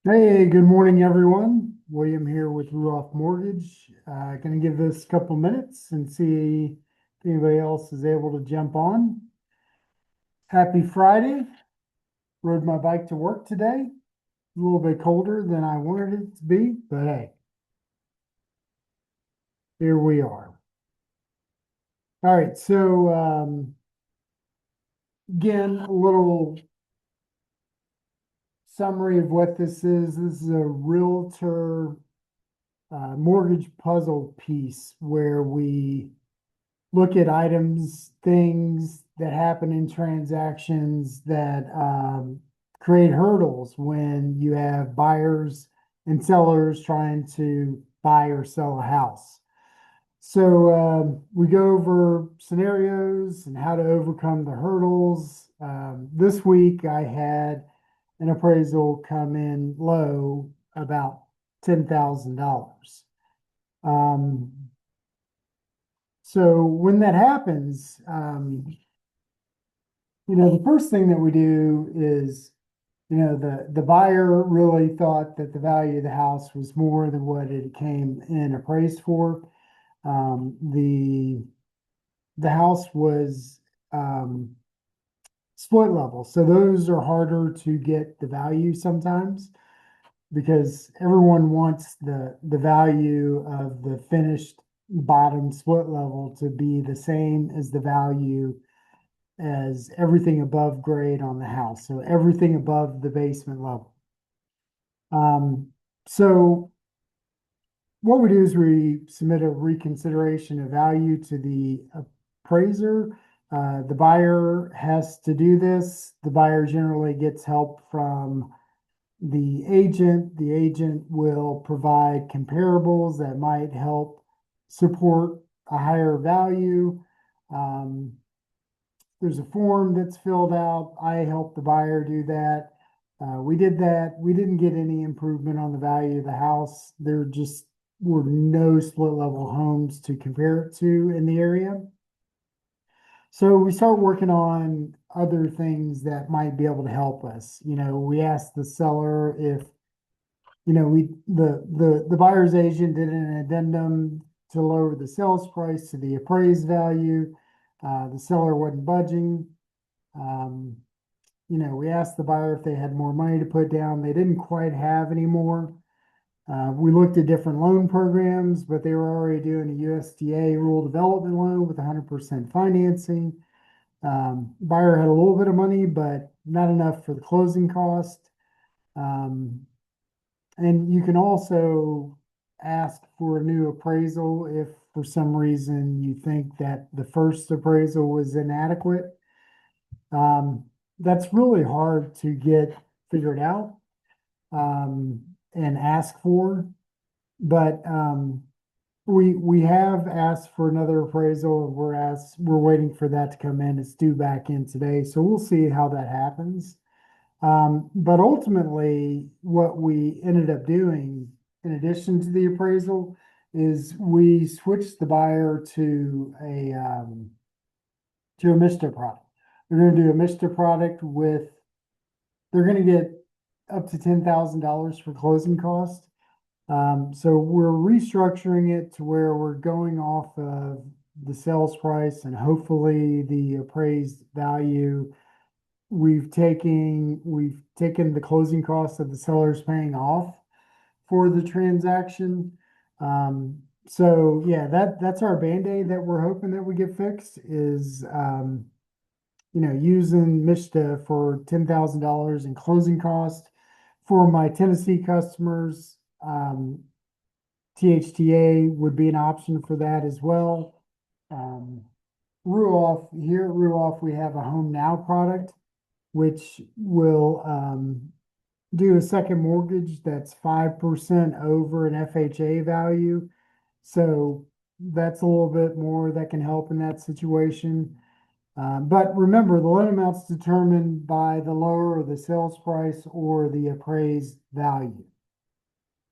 Hey, good morning, everyone. William here with Ruoff Mortgage. Going to give this a couple minutes and see if anybody else is able to jump on. Happy Friday. Rode my bike to work today. A little bit colder than I wanted it to be, but hey, here we are. All right, so again, a little summary of what this is. This is a realtor mortgage puzzle piece where we look at items, things that happen in transactions that create hurdles when you have buyers and sellers trying to buy or sell a house. So we go over scenarios and how to overcome the hurdles. This week I had an appraisal come in low, about $10,000. Um, so when that happens, the first thing that we do is, the buyer really thought that the value of the house was more than what it came in appraised for. The house was split level, so those are harder to get the value sometimes because everyone wants the value of the finished bottom split level to be the same as the value as everything above grade on the house. So everything above the basement level. Um, so what we do is we submit a reconsideration of value to the appraiser. The buyer has to do this. The buyer generally gets help from the agent. The agent will provide comparables that might help support a higher value. Um, there's a form that's filled out. I help the buyer do that. We did that. We didn't get any improvement on the value of the house. There just were no split level homes to compare it to in the area. So we start working on other things that might be able to help us. We asked the seller if, the buyer's agent did an addendum to lower the sales price to the appraised value. The seller wasn't budging. Um, we asked the buyer if they had more money to put down. They didn't quite have any more. We looked at different loan programs, but they were already doing a USDA rural development loan with 100% financing. Buyer had a little bit of money, but not enough for the closing cost. Um, and you can also ask for a new appraisal if for some reason you think that the first appraisal was inadequate. Um, that's really hard to get figured out and ask for, but we have asked for another appraisal and we're waiting for that to come in. It's due back in today, so we'll see how that happens. But ultimately, what we ended up doing, in addition to the appraisal, is we switched the buyer to a Mr. product. They're going to do a Mr. product with, they're going to get up to $10,000 for closing costs. So we're restructuring it to where we're going off of the sales price and hopefully the appraised value. We've taken the closing costs that the seller's paying off for the transaction. So yeah, that's our Band-Aid that we're hoping that we get fixed is using Mishta for $10,000 in closing cost. For my Tennessee customers, THTA would be an option for that as well. Um, here at Ruoff, we have a Home Now product, which will do a second mortgage that's 5% over an FHA value. So that's a little bit more that can help in that situation. But remember, the loan amount's determined by the lower the sales price or the appraised value.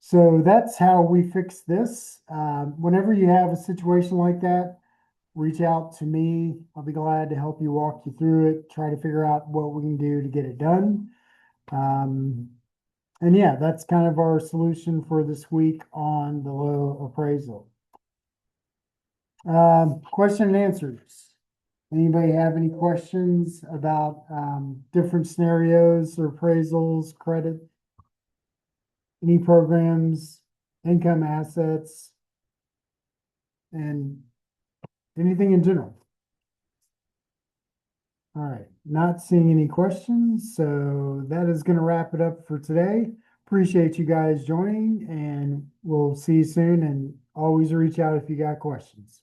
So that's how we fix this. Whenever you have a situation like that, reach out to me. I'll be glad to help you walk you through it, try to figure out what we can do to get it done. Um, And yeah, that's kind of our solution for this week on the low appraisal. Question and answers. Anybody have any questions about different scenarios or appraisals, credit, any programs, income assets, and anything in general? All right, not seeing any questions, so that is going to wrap it up for today. Appreciate you guys joining, and we'll see you soon. And always reach out if you got questions.